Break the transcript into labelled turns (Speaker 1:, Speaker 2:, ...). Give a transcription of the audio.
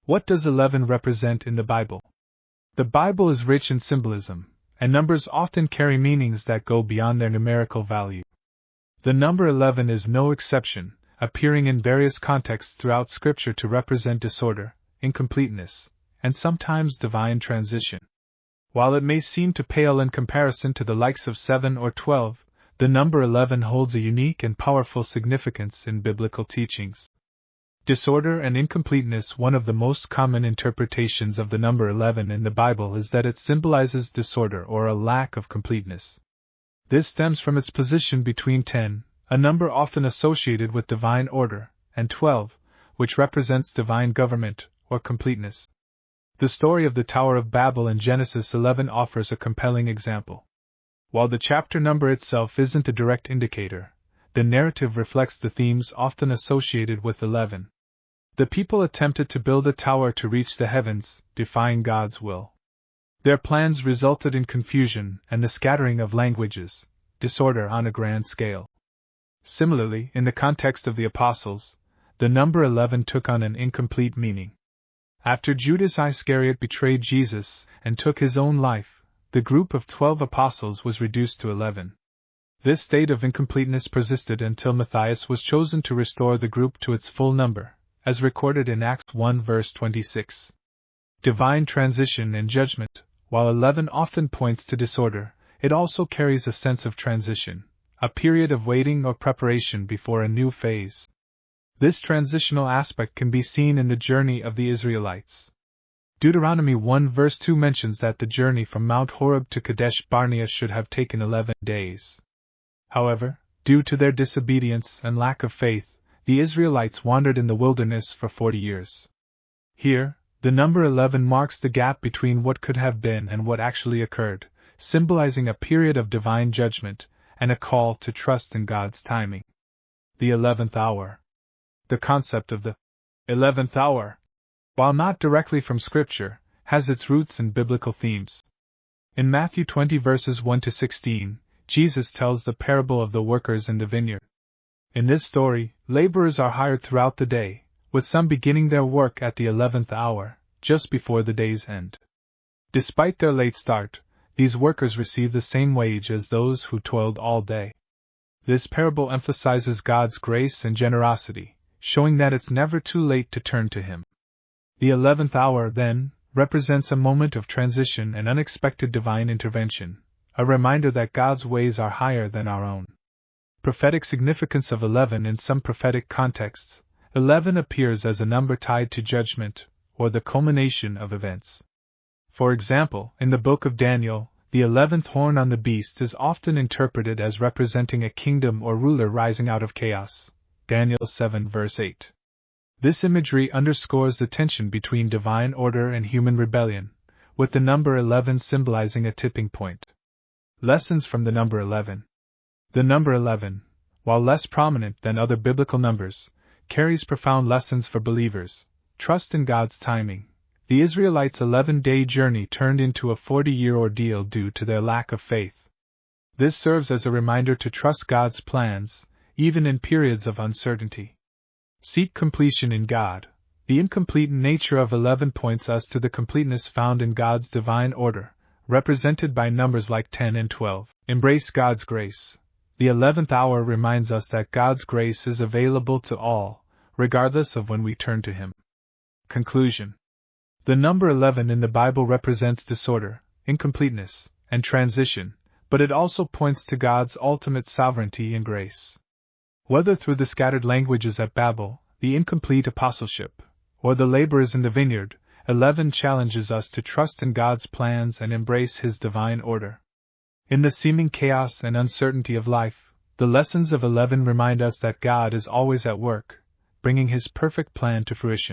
Speaker 1: What does 11 represent in the Bible? The Bible is rich in symbolism, and numbers often carry meanings that go beyond their numerical value. The number 11 is no exception, appearing in various contexts throughout Scripture to represent disorder, incompleteness, and sometimes divine transition. While it may seem to pale in comparison to the likes of 7 or 12, the number 11 holds a unique and powerful significance in biblical teachings. Disorder and incompleteness. One of the most common interpretations of the number 11 in the Bible is that it symbolizes disorder or a lack of completeness. This stems from its position between 10, a number often associated with divine order, and 12, which represents divine government or completeness. The story of the Tower of Babel in Genesis 11 offers a compelling example. While the chapter number itself isn't a direct indicator, the narrative reflects the themes often associated with 11. The people attempted to build a tower to reach the heavens, defying God's will. Their plans resulted in confusion and the scattering of languages, disorder on a grand scale. Similarly, in the context of the apostles, the number 11 took on an incomplete meaning. After Judas Iscariot betrayed Jesus and took his own life, the group of 12 apostles was reduced to 11. This state of incompleteness persisted until Matthias was chosen to restore the group to its full number, as recorded in Acts 1 verse 26. Divine transition and judgment. While 11 often points to disorder, it also carries a sense of transition, a period of waiting or preparation before a new phase. This transitional aspect can be seen in the journey of the Israelites. Deuteronomy 1 verse 2 mentions that the journey from Mount Horeb to Kadesh Barnea should have taken 11 days. However, due to their disobedience and lack of faith, the Israelites wandered in the wilderness for 40 years. Here, the number 11 marks the gap between what could have been and what actually occurred, symbolizing a period of divine judgment and a call to trust in God's timing. The 11th hour. The concept of the 11th hour, while not directly from Scripture, has its roots in biblical themes. In Matthew 20 verses 1 to 16, Jesus tells the parable of the workers in the vineyard. In this story, laborers are hired throughout the day, with some beginning their work at the 11th hour, just before the day's end. Despite their late start, these workers receive the same wage as those who toiled all day. This parable emphasizes God's grace and generosity, showing that it's never too late to turn to Him. The 11th hour, then, represents a moment of transition and unexpected divine intervention, a reminder that God's ways are higher than our own. Prophetic significance of 11. In some prophetic contexts, 11 appears as a number tied to judgment, or the culmination of events. For example, in the book of Daniel, the 11th horn on the beast is often interpreted as representing a kingdom or ruler rising out of chaos. Daniel 7 verse 8. This imagery underscores the tension between divine order and human rebellion, with the number 11 symbolizing a tipping point. Lessons from the number 11. The number 11, while less prominent than other biblical numbers, carries profound lessons for believers. Trust in God's timing. The Israelites' 11-day journey turned into a 40-year ordeal due to their lack of faith. This serves as a reminder to trust God's plans, even in periods of uncertainty. Seek completion in God. The incomplete nature of 11 points us to the completeness found in God's divine order, represented by numbers like 10 and 12. Embrace God's grace. The 11th hour reminds us that God's grace is available to all, regardless of when we turn to Him. Conclusion. The number 11 in the Bible represents disorder, incompleteness, and transition, but it also points to God's ultimate sovereignty and grace. Whether through the scattered languages at Babel, the incomplete apostleship, or the laborers in the vineyard, 11 challenges us to trust in God's plans and embrace His divine order. In the seeming chaos and uncertainty of life, the lessons of 11 remind us that God is always at work, bringing His perfect plan to fruition.